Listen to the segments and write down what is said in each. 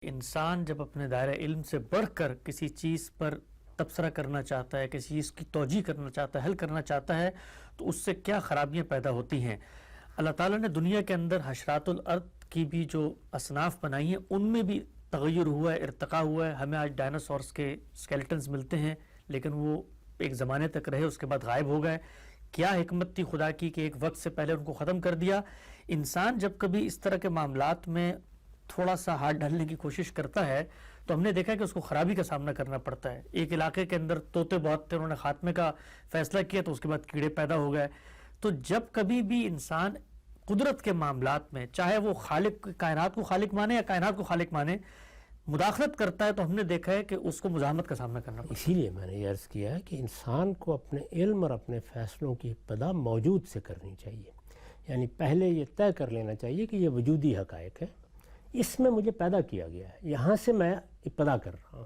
انسان جب اپنے دائرہ علم سے بڑھ کر کسی چیز پر تبصرہ کرنا چاہتا ہے، کسی چیز کی توجیہ کرنا چاہتا ہے، حل کرنا چاہتا ہے، تو اس سے کیا خرابیاں پیدا ہوتی ہیں۔ اللہ تعالیٰ نے دنیا کے اندر حشرات الارض کی بھی جو اصناف بنائی ہیں ان میں بھی تغیر ہوا ہے، ارتقاء ہوا ہے۔ ہمیں آج ڈائناسورس کے اسکیلیٹنز ملتے ہیں، لیکن وہ ایک زمانے تک رہے، اس کے بعد غائب ہو گئے۔ کیا حکمت تھی خدا کی کہ ایک وقت سے پہلے ان کو ختم کر دیا۔ انسان جب کبھی اس طرح کے معاملات میں تھوڑا سا ہاتھ ڈالنے کی کوشش کرتا ہے تو ہم نے دیکھا کہ اس کو خرابی کا سامنا کرنا پڑتا ہے۔ ایک علاقے کے اندر طوطے بہت تھے، انہوں نے خاتمے کا فیصلہ کیا تو اس کے بعد کیڑے پیدا ہو گئے۔ تو جب کبھی بھی انسان قدرت کے معاملات میں، چاہے وہ خالق کائنات کو خالق مانے یا کائنات کو خالق مانے، مداخلت کرتا ہے تو ہم نے دیکھا ہے کہ اس کو مزاحمت کا سامنا کرنا پڑتا ہے۔ اسی لیے میں نے یہ عرض کیا کہ انسان کو اپنے علم اور اپنے فیصلوں کی ابتدا موجود سے کرنی چاہیے، یعنی پہلے یہ طے کر لینا چاہیے کہ یہ وجودی حقائق ہے، اس میں مجھے پیدا کیا گیا ہے، یہاں سے میں ابتدا کر رہا ہوں۔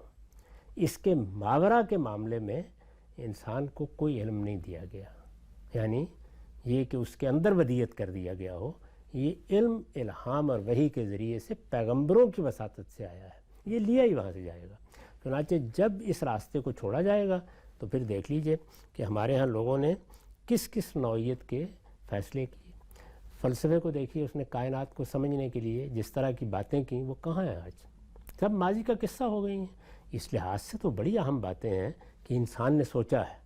اس کے ماورا کے معاملے میں انسان کو کوئی علم نہیں دیا گیا، یعنی یہ کہ اس کے اندر ودیت کر دیا گیا ہو۔ یہ علم الہام اور وحی کے ذریعے سے پیغمبروں کی وساطت سے آیا ہے، یہ لیا ہی وہاں سے جائے گا۔ چنانچہ جب اس راستے کو چھوڑا جائے گا تو پھر دیکھ لیجئے کہ ہمارے ہاں لوگوں نے کس کس نوعیت کے فیصلے کیے۔ فلسفے کو دیکھیے، اس نے کائنات کو سمجھنے کے لیے جس طرح کی باتیں کیں وہ کہاں ہیں آج؟ سب ماضی کا قصہ ہو گئی ہیں۔ اس لحاظ سے تو بڑی اہم باتیں ہیں کہ انسان نے سوچا ہے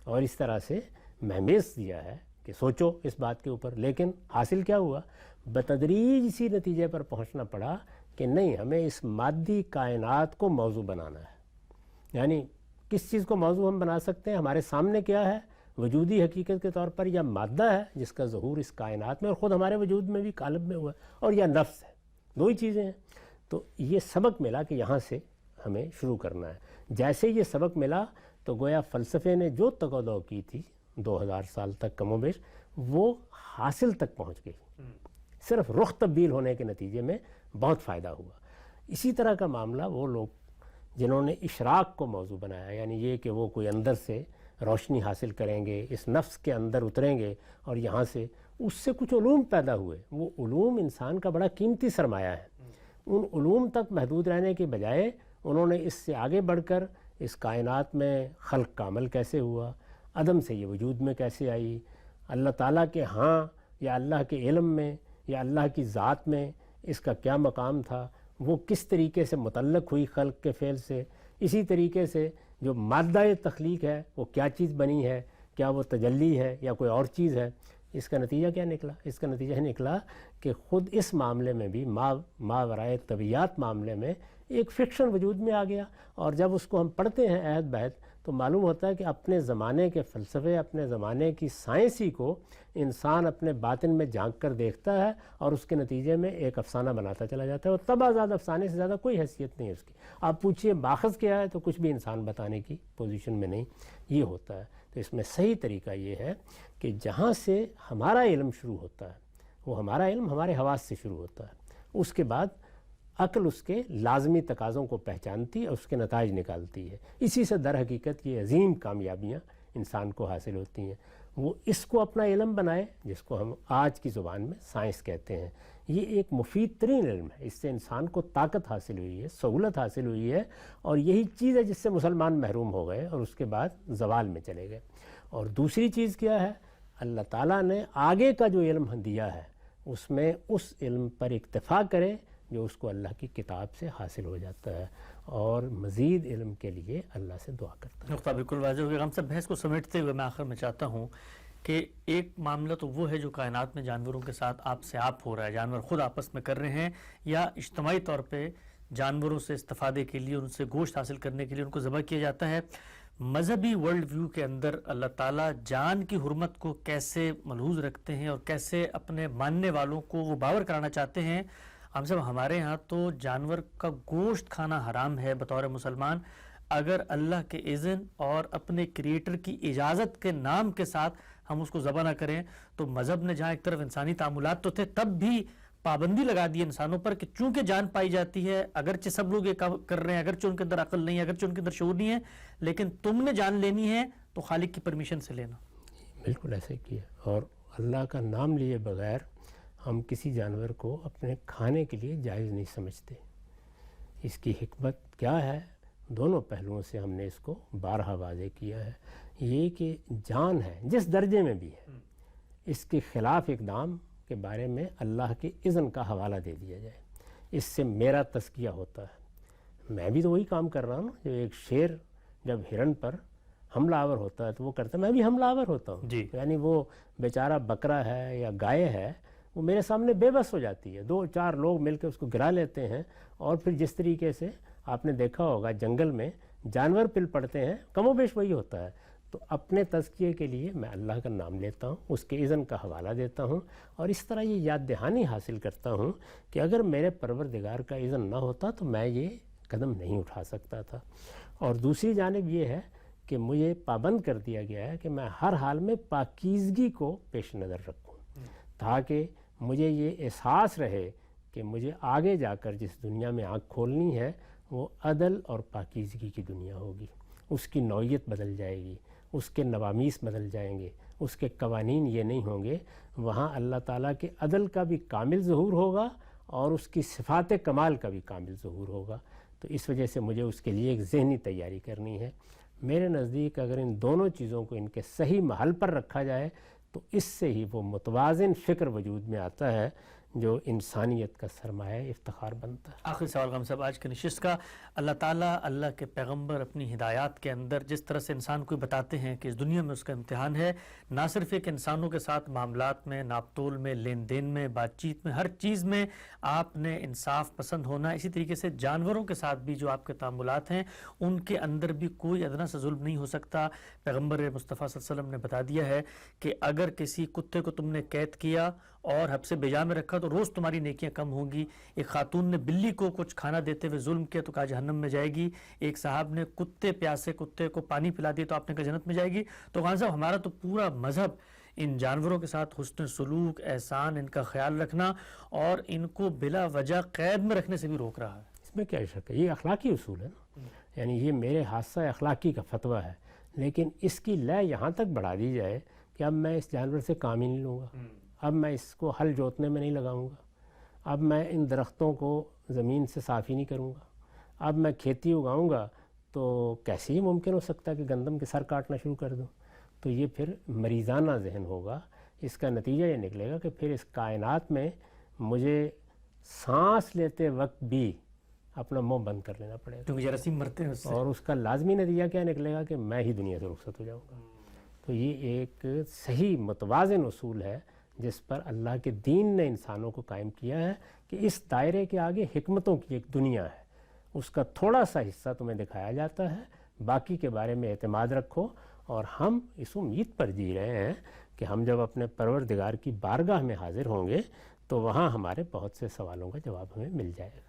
اور اس طرح سے مہمیز دیا ہے کہ سوچو اس بات کے اوپر، لیکن حاصل کیا ہوا؟ بتدریج اسی نتیجے پر پہنچنا پڑا کہ نہیں، ہمیں اس مادی کائنات کو موضوع بنانا ہے۔ یعنی کس چیز کو موضوع ہم بنا سکتے ہیں؟ ہمارے سامنے کیا ہے وجودی حقیقت کے طور پر، یا مادہ ہے جس کا ظہور اس کائنات میں اور خود ہمارے وجود میں بھی قالب میں ہوا ہے، اور یا نفس ہے، دو ہی چیزیں ہیں۔ تو یہ سبق ملا کہ یہاں سے ہمیں شروع کرنا ہے۔ جیسے یہ سبق ملا تو گویا فلسفے نے جو تقاضا کی تھی 2000 سال تک کم و بیش، وہ حاصل تک پہنچ گئی۔ صرف رخ تبدیل ہونے کے نتیجے میں بہت فائدہ ہوا۔ اسی طرح کا معاملہ وہ لوگ جنہوں نے اشراق کو موضوع بنایا، یعنی یہ کہ وہ کوئی اندر سے روشنی حاصل کریں گے، اس نفس کے اندر اتریں گے اور یہاں سے اس سے کچھ علوم پیدا ہوئے۔ وہ علوم انسان کا بڑا قیمتی سرمایہ ہے۔ ان علوم تک محدود رہنے کے بجائے انہوں نے اس سے آگے بڑھ کر اس کائنات میں خلق کا عمل کیسے ہوا، عدم سے یہ وجود میں کیسے آئی، اللہ تعالیٰ کے ہاں یا اللہ کے علم میں یا اللہ کی ذات میں اس کا کیا مقام تھا، وہ کس طریقے سے متعلق ہوئی خلق کے فعل سے، اسی طریقے سے جو مادہ تخلیق ہے وہ کیا چیز بنی ہے، کیا وہ تجلی ہے یا کوئی اور چیز ہے۔ اس کا نتیجہ کیا نکلا؟ اس کا نتیجہ نکلا کہ خود اس معاملے میں بھی ماورائے طبیعیات معاملے میں ایک فکشن وجود میں آ گیا، اور جب اس کو ہم پڑھتے ہیں عہد بہد تو معلوم ہوتا ہے کہ اپنے زمانے کے فلسفے، اپنے زمانے کی سائنسی کو انسان اپنے باطن میں جھانک کر دیکھتا ہے اور اس کے نتیجے میں ایک افسانہ بناتا چلا جاتا ہے، اور تب آزاد افسانے سے زیادہ کوئی حیثیت نہیں ہے اس کی۔ آپ پوچھئے ماخذ کیا ہے تو کچھ بھی انسان بتانے کی پوزیشن میں نہیں، یہ ہوتا ہے۔ تو اس میں صحیح طریقہ یہ ہے کہ جہاں سے ہمارا علم شروع ہوتا ہے، وہ ہمارا علم ہمارے حواس سے شروع ہوتا ہے، اس کے بعد عقل اس کے لازمی تقاضوں کو پہچانتی ہے اور اس کے نتائج نکالتی ہے۔ اسی سے در حقیقت یہ عظیم کامیابیاں انسان کو حاصل ہوتی ہیں۔ وہ اس کو اپنا علم بنائے جس کو ہم آج کی زبان میں سائنس کہتے ہیں۔ یہ ایک مفید ترین علم ہے، اس سے انسان کو طاقت حاصل ہوئی ہے، سہولت حاصل ہوئی ہے، اور یہی چیز ہے جس سے مسلمان محروم ہو گئے اور اس کے بعد زوال میں چلے گئے۔ اور دوسری چیز کیا ہے؟ اللہ تعالیٰ نے آگے کا جو علم دیا ہے اس میں اس علم پر اکتفا کرے جو اس کو اللہ کی کتاب سے حاصل ہو جاتا ہے، اور مزید علم کے لیے اللہ سے دعا کرتا ہے۔ نقطہ بالکل واضح ہو گیا۔ ہم سب بحث کو سمیٹتے ہوئے میں آخر میں چاہتا ہوں کہ ایک معاملہ تو وہ ہے جو کائنات میں جانوروں کے ساتھ آپ سے آپ ہو رہا ہے، جانور خود آپس میں کر رہے ہیں، یا اجتماعی طور پہ جانوروں سے استفادے کے لیے، ان سے گوشت حاصل کرنے کے لیے ان کو ذبح کیا جاتا ہے۔ مذہبی ورلڈ ویو کے اندر اللہ تعالیٰ جان کی حرمت کو کیسے ملحوظ رکھتے ہیں اور کیسے اپنے ماننے والوں کو وہ باور کرانا چاہتے ہیں۔ ہم سب ہمارے ہاں تو جانور کا گوشت کھانا حرام ہے بطور مسلمان۔ اگر اللہ کے اذن اور اپنے کریٹر کی اجازت کے نام کے ساتھ ہم اس کو ذبح نہ کریں تو مذہب نے جہاں ایک طرف انسانی تعاملات تو تھے، تب بھی پابندی لگا دی انسانوں پر کہ چونکہ جان پائی جاتی ہے، اگرچہ سب لوگ یہ کر رہے ہیں، اگرچہ ان کے اندر عقل نہیں ہے، اگرچہ ان کے اندر شعور نہیں ہے، لیکن تم نے جان لینی ہے تو خالق کی پرمیشن سے لینا۔ بالکل ایسے کیا، اور اللہ کا نام لیے بغیر ہم کسی جانور کو اپنے کھانے کے لیے جائز نہیں سمجھتے۔ اس کی حکمت کیا ہے؟ دونوں پہلوؤں سے ہم نے اس کو بارہا واضح کیا ہے. یہ کہ جان ہے جس درجے میں بھی ہے، اس کے خلاف اقدام کے بارے میں اللہ کے اذن کا حوالہ دے دیا جائے. اس سے میرا تزکیہ ہوتا ہے. میں بھی تو وہی کام کر رہا ہوں. جو ایک شیر جب ہرن پر حملہ آور ہوتا ہے تو وہ کرتا ہے، میں بھی حملہ آور ہوتا ہوں. جی. یعنی وہ بیچارہ بکرا ہے یا گائے ہے، وہ میرے سامنے بے بس ہو جاتی ہے. 2-4 لوگ مل کے اس کو گرا لیتے ہیں، اور پھر جس طریقے سے آپ نے دیکھا ہوگا جنگل میں جانور پل پڑتے ہیں، کم و بیش وہی ہوتا ہے. تو اپنے تزکیے کے لیے میں اللہ کا نام لیتا ہوں، اس کے اذن کا حوالہ دیتا ہوں، اور اس طرح یہ یاد دہانی حاصل کرتا ہوں کہ اگر میرے پروردگار کا اذن نہ ہوتا تو میں یہ قدم نہیں اٹھا سکتا تھا. اور دوسری جانب یہ ہے کہ مجھے پابند کر دیا گیا ہے کہ میں ہر حال میں پاکیزگی کو پیش نظر رکھوں، تاکہ مجھے یہ احساس رہے کہ مجھے آگے جا کر جس دنیا میں آنکھ کھولنی ہے وہ عدل اور پاکیزگی کی دنیا ہوگی. اس کی نوعیت بدل جائے گی، اس کے نوامیس بدل جائیں گے، اس کے قوانین یہ نہیں ہوں گے. وہاں اللہ تعالیٰ کے عدل کا بھی کامل ظہور ہوگا اور اس کی صفات کمال کا بھی کامل ظہور ہوگا. تو اس وجہ سے مجھے اس کے لیے ایک ذہنی تیاری کرنی ہے. میرے نزدیک اگر ان دونوں چیزوں کو ان کے صحیح محل پر رکھا جائے تو اس سے ہی وہ متوازن فکر وجود میں آتا ہے جو انسانیت کا سرمایہ افتخار بنتا ہے. آخری سوال غم صاحب آج کی نشست کا، اللہ تعالیٰ اللہ کے پیغمبر اپنی ہدایات کے اندر جس طرح سے انسان کو بتاتے ہیں کہ اس دنیا میں اس کا امتحان ہے، نہ صرف ایک انسانوں کے ساتھ معاملات میں، ناپ تول میں، لین دین میں، بات چیت میں، ہر چیز میں آپ نے انصاف پسند ہونا، اسی طریقے سے جانوروں کے ساتھ بھی جو آپ کے تعاملات ہیں ان کے اندر بھی کوئی ادنا سا ظلم نہیں ہو سکتا. پیغمبر مصطفیٰ صلی اللہ علیہ وسلم نے بتا دیا ہے کہ اگر کسی کتے کو تم نے قید کیا اور حبس بیجا میں رکھا تو روز تمہاری نیکیاں کم ہوں گی. ایک خاتون نے بلی کو کچھ کھانا دیتے ہوئے ظلم کیا تو کہا جہنم میں جائے گی. ایک صاحب نے پیاسے کتے کو پانی پلا دیا تو آپ نے کہا جنت میں جائے گی. تو خان صاحب ہمارا تو پورا مذہب ان جانوروں کے ساتھ حسن سلوک، احسان، ان کا خیال رکھنا اور ان کو بلا وجہ قید میں رکھنے سے بھی روک رہا ہے. اس میں کیا شک ہے، یہ اخلاقی اصول ہے نا. یعنی یہ میرے حادثہ اخلاقی کا فتویٰ ہے، لیکن اس کی لے یہاں تک بڑھا دی جائے کہ اب میں اس جانور سے کام ہی نہیں لوں گا، اب میں اس کو ہل جوتنے میں نہیں لگاؤں گا، اب میں ان درختوں کو زمین سے صاف ہی نہیں کروں گا، اب میں کھیتی اگاؤں گا تو کیسے ہی ممکن ہو سکتا ہے کہ گندم کے سر کاٹنا شروع کر دوں. تو یہ پھر مریضانہ ذہن ہوگا. اس کا نتیجہ یہ نکلے گا کہ پھر اس کائنات میں مجھے سانس لیتے وقت بھی اپنا منہ بند کر لینا پڑے گا، کیونکہ جراثیم مرتے ہیں اس سے. اور اس کا لازمی نتیجہ کیا نکلے گا کہ میں ہی دنیا سے رخصت ہو جاؤں گا. تو یہ ایک صحیح متوازن اصول ہے جس پر اللہ کے دین نے انسانوں کو قائم کیا ہے کہ اس دائرے کے آگے حکمتوں کی ایک دنیا ہے، اس کا تھوڑا سا حصہ تمہیں دکھایا جاتا ہے، باقی کے بارے میں اعتماد رکھو. اور ہم اس امید پر جی رہے ہیں کہ ہم جب اپنے پروردگار کی بارگاہ میں حاضر ہوں گے تو وہاں ہمارے بہت سے سوالوں کا جواب ہمیں مل جائے گا.